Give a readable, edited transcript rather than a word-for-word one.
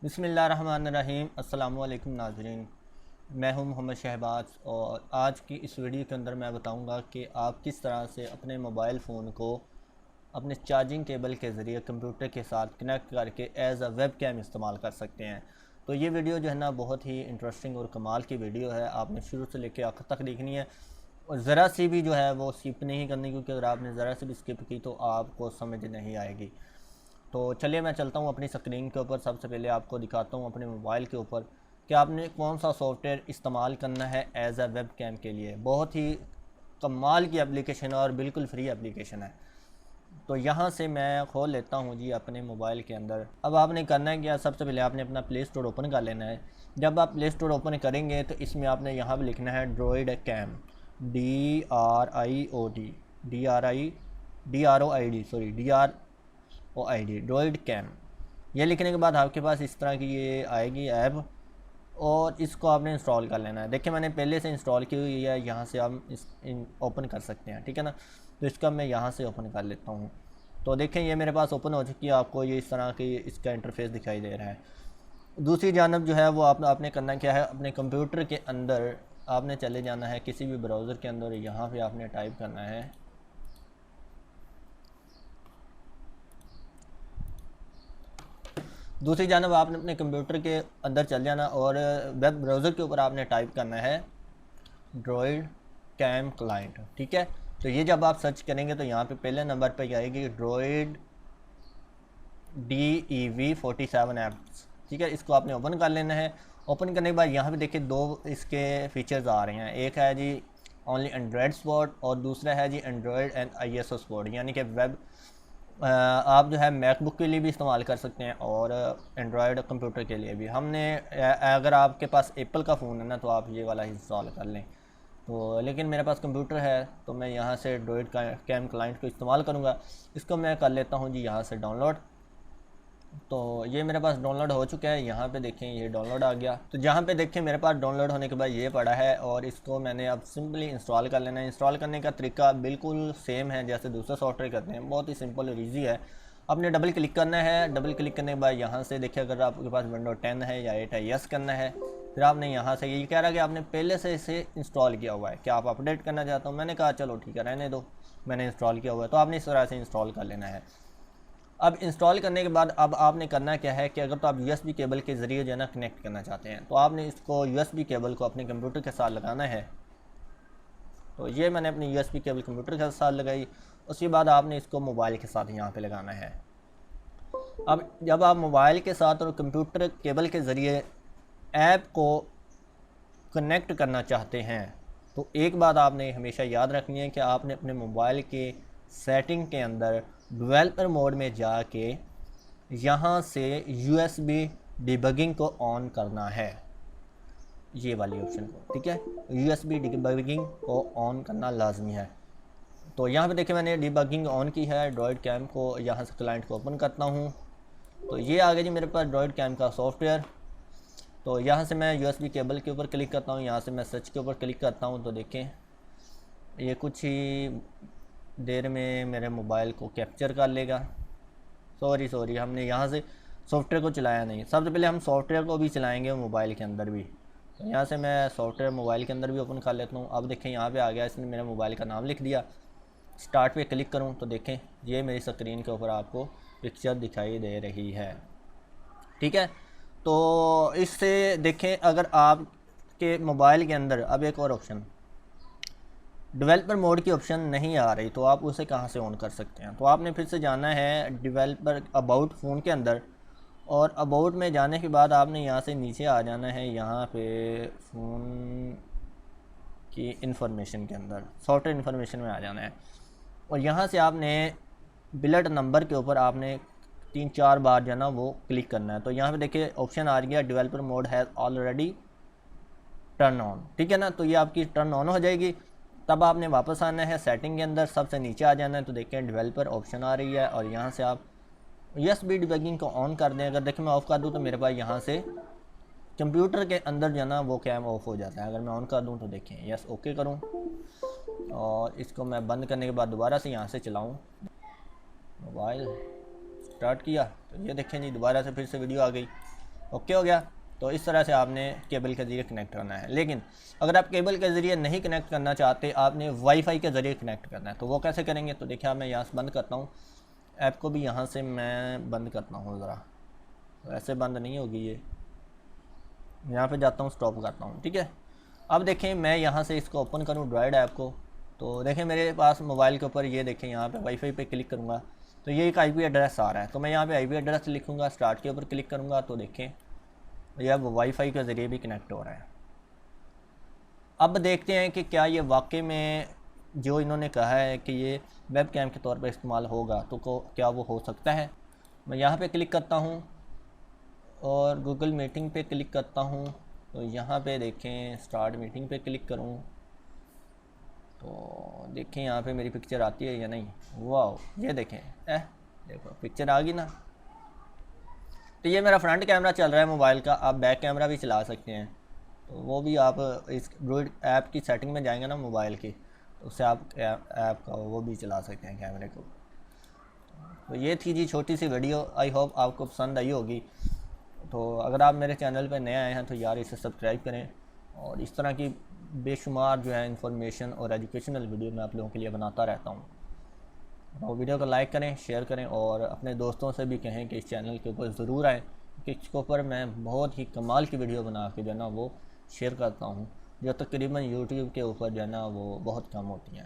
बिस्मिल्लाहिर्रहमानिर्रहीम। अस्सलामु अलैकुम नाज़रीन, मैं हूं मोहम्मद शहबाज और आज की इस वीडियो के अंदर मैं बताऊंगा कि आप किस तरह से अपने मोबाइल फ़ोन को अपने चार्जिंग केबल के ज़रिए कंप्यूटर के साथ कनेक्ट करके एज़ अ वेब कैम इस्तेमाल कर सकते हैं। तो ये वीडियो जो है ना बहुत ही इंटरेस्टिंग और कमाल की वीडियो है। आपने शुरू से लेकर आखिर तक देखनी है और ज़रा सी भी जो है वो स्किप नहीं करनी, क्योंकि अगर आपने ज़रा सी भी स्किप की तो आपको समझ नहीं आएगी। तो चलिए मैं चलता हूँ अपनी स्क्रीन के ऊपर। सबसे पहले आपको दिखाता हूँ अपने मोबाइल के ऊपर कि आपने कौन सा सॉफ्टवेयर इस्तेमाल करना है एज अ वेब कैम के लिए। बहुत ही कमाल की एप्लीकेशन है और बिल्कुल फ्री एप्लीकेशन है। तो यहाँ से मैं खोल लेता हूँ जी अपने मोबाइल के अंदर। अब आपने करना है क्या, सबसे पहले आपने अपना प्ले स्टोर ओपन कर लेना है। जब आप प्ले स्टोर ओपन करेंगे तो इसमें आपने यहाँ पर लिखना है Droid Cam, DRIOD Droid Cam. ये लिखने के बाद आपके पास इस तरह की ये आएगी ऐप और इसको आपने इंस्टॉल कर लेना है। देखिए मैंने पहले से इंस्टॉल की हुई है, यहाँ से हम ओपन कर सकते हैं, ठीक है ना। तो इसका मैं यहाँ से ओपन कर लेता हूँ। तो देखें ये मेरे पास ओपन हो चुकी है, आपको ये इस तरह की इसका इंटरफेस दिखाई दे रहा है। दूसरी जानब जो है वो आपने करना क्या है, अपने कंप्यूटर के अंदर आपने चले जाना है किसी भी ब्राउज़र के अंदर। यहाँ पे आपने टाइप करना है दूसरी जानब आपने अपने कंप्यूटर के अंदर चल जाना और वेब ब्राउज़र के ऊपर आपने टाइप करना है ड्रॉइड कैम क्लाइंट, ठीक है। तो ये जब आप सर्च करेंगे तो यहाँ पे पहले नंबर पे आएगी ड्रॉइड DEV47 ऐप्स, ठीक है। इसको आपने ओपन कर लेना है। ओपन करने के बाद यहाँ पे देखिए दो इसके फीचर्स आ रहे हैं। एक है जी ओनली एंड्रॉयड सपोर्ट और दूसरा है जी एंड्रॉयड एंड ISO सपोर्ट, यानी कि वेब आप जो है मैकबुक के लिए भी इस्तेमाल कर सकते हैं और एंड्रॉयड कंप्यूटर के लिए भी। अगर आपके पास एप्पल का फ़ोन है ना तो आप ये वाला इंस्टॉल कर लें। तो लेकिन मेरे पास कंप्यूटर है तो मैं यहाँ से ड्रॉइड कैम क्लाइंट को इस्तेमाल करूँगा। इसको मैं कर लेता हूँ जी यहाँ से डाउनलोड। तो ये मेरे पास डाउनलोड हो चुका है। यहाँ पे देखें ये डाउनलोड आ गया। तो जहाँ पे देखें मेरे पास डाउनलोड होने के बाद ये पड़ा है और इसको मैंने अब सिंपली इंस्टॉल कर लेना है। इंस्टॉल करने का तरीका बिल्कुल सेम है जैसे दूसरा सॉफ्टवेयर करते हैं, बहुत ही सिंपल और ईजी है। आपने डबल क्लिक करना है। डबल क्लिक करने के बाद यहाँ से देखिए अगर आपके पास विंडो 10 है या 8 है, यस करना है। फिर आपने यहाँ से ये कह रहा है कि आपने पहले से इसे इंस्टॉल किया हुआ है, क्या आप अपडेट करना चाहते हो। मैंने कहा चलो ठीक है रहने दो, मैंने इंस्टॉल किया हुआ है। तो आपने इस तरह से इंस्टॉल कर लेना है। अब इंस्टॉल करने के बाद अब आपने करना क्या है कि अगर तो आप USB केबल के ज़रिए जो है ना कनेक्ट करना चाहते हैं तो आपने इसको USB केबल को अपने कंप्यूटर के साथ लगाना है। तो ये मैंने अपनी USB केबल कंप्यूटर के साथ लगाई। उसके बाद आपने इसको मोबाइल के साथ यहाँ पे लगाना है। अब जब आप मोबाइल के साथ और कंप्यूटर केबल के ज़रिए ऐप को कनेक्ट करना चाहते हैं तो एक बात आपने हमेशा याद रखनी है कि आपने अपने मोबाइल के सेटिंग के अंदर डेवलपर मोड में जाके यहाँ से USB डिबगिंग को ऑन करना है, ये वाली ऑप्शन को, ठीक है। USB डिबगिंग को ऑन करना लाजमी है। तो यहाँ पे देखिए मैंने डिबगिंग ऑन की है। ड्रॉइड कैम को यहाँ से क्लाइंट को ओपन करता हूँ तो ये आ गया जी मेरे पास ड्रॉइड कैम का सॉफ्टवेयर। तो यहाँ से मैं USB केबल के ऊपर क्लिक करता हूँ, यहाँ से मैं सर्च के ऊपर क्लिक करता हूँ। तो देखें ये कुछ ही देर में मेरे मोबाइल को कैप्चर कर लेगा। सॉरी हमने यहाँ से सॉफ्टवेयर को चलाया नहीं। सबसे पहले हम सॉफ्टवेयर को भी चलाएंगे मोबाइल के अंदर भी। तो यहाँ से मैं सॉफ्टवेयर मोबाइल के अंदर भी ओपन कर लेता हूँ। अब देखें यहाँ पे आ गया, इसने मेरे मोबाइल का नाम लिख दिया। स्टार्ट पे क्लिक करूँ तो देखें ये मेरी स्क्रीन के ऊपर आपको पिक्चर दिखाई दे रही है, ठीक है। तो इससे देखें अगर आपके मोबाइल के अंदर अब एक और ऑप्शन डेवलपर मोड की ऑप्शन नहीं आ रही तो आप उसे कहाँ से ऑन कर सकते हैं। तो आपने फिर से जाना है डेवलपर अबाउट फ़ोन के अंदर और अबाउट में जाने के बाद आपने यहाँ से नीचे आ जाना है, यहाँ पे फ़ोन की इंफॉर्मेशन के अंदर सॉफ्टवेयर इंफॉर्मेशन में आ जाना है और यहाँ से आपने बिल्ड नंबर के ऊपर आपने 3-4 बार जो है ना वो क्लिक करना है। तो यहाँ पे देखिए ऑप्शन आ रही है developer mode has already turn on, ठीक है ना। तो ये आपकी टर्न ऑन हो जाएगी। तब आपने वापस आना है सेटिंग के अंदर, सबसे नीचे आ जाना है। तो देखें डेवलपर ऑप्शन आ रही है और यहाँ से आप USB डिबगिंग को ऑन कर दें। अगर देखें मैं ऑफ़ कर दूँ तो मेरे पास यहाँ से कंप्यूटर के अंदर जो है ना वो कैम ऑफ हो जाता है। अगर मैं ऑन कर दूँ तो देखें यस ओके करूँ और इसको मैं बंद करने के बाद दोबारा से यहाँ से चलाऊँ, मोबाइल स्टार्ट किया तो ये देखें जी दोबारा से फिर से वीडियो आ गई। ओके हो गया। तो इस तरह से आपने केबल के ज़रिए कनेक्ट करना है। लेकिन अगर आप केबल के ज़रिए नहीं कनेक्ट करना चाहते, आपने वाईफाई के ज़रिए कनेक्ट करना है, तो वो कैसे करेंगे? तो देखिए मैं यहाँ से बंद करता हूँ ऐप को, भी यहाँ से मैं बंद करता हूँ ज़रा, वैसे बंद नहीं होगी ये, यहाँ पे जाता हूँ स्टॉप करता हूँ, ठीक है। अब देखें मैं यहाँ से इसको ओपन करूँ एंड्रॉयड ऐप को, तो देखें मेरे पास मोबाइल के ऊपर ये देखें यहाँ पे वाईफाई पे क्लिक करूँगा तो ये एक आईपी एड्रेस आ रहा है। तो मैं यहाँ पे आईपी एड्रेस लिखूँगा, स्टार्ट के ऊपर क्लिक करूँगा तो देखें ये अब वाईफाई के ज़रिए भी कनेक्ट हो रहा है। अब देखते हैं कि क्या ये वाकई में जो इन्होंने कहा है कि ये वेब कैम के तौर पर इस्तेमाल होगा, तो क्या वो हो सकता है। मैं यहाँ पे क्लिक करता हूँ और गूगल मीटिंग पे क्लिक करता हूँ, तो यहाँ पे देखें स्टार्ट मीटिंग पे क्लिक करूँ तो देखें यहाँ पे मेरी पिक्चर आती है या नहीं। वाह, ये देखें, देखो पिक्चर आ गई ना। तो ये मेरा फ्रंट कैमरा चल रहा है मोबाइल का, आप बैक कैमरा भी चला सकते हैं। तो वो भी आप इस ड्रॉइड ऐप की सेटिंग में जाएंगे ना मोबाइल की, तो उससे आप ऐप का वो भी चला सकते हैं कैमरे को। तो ये थी जी छोटी सी वीडियो, आई होप आपको पसंद आई होगी। तो अगर आप मेरे चैनल पर नए आए हैं तो यार इसे सब्सक्राइब करें, और इस तरह की बेशुमार जो है इंफॉर्मेशन और एजुकेशनल वीडियो मैं आप लोगों के लिए बनाता रहता हूँ। तो वीडियो को लाइक करें, शेयर करें, और अपने दोस्तों से भी कहें कि इस चैनल के ऊपर ज़रूर आएँ, कि इसके ऊपर मैं बहुत ही कमाल की वीडियो बना के जो है ना वो शेयर करता हूँ, जो तकरीबन यूट्यूब के ऊपर जो है ना वो बहुत कम होती हैं।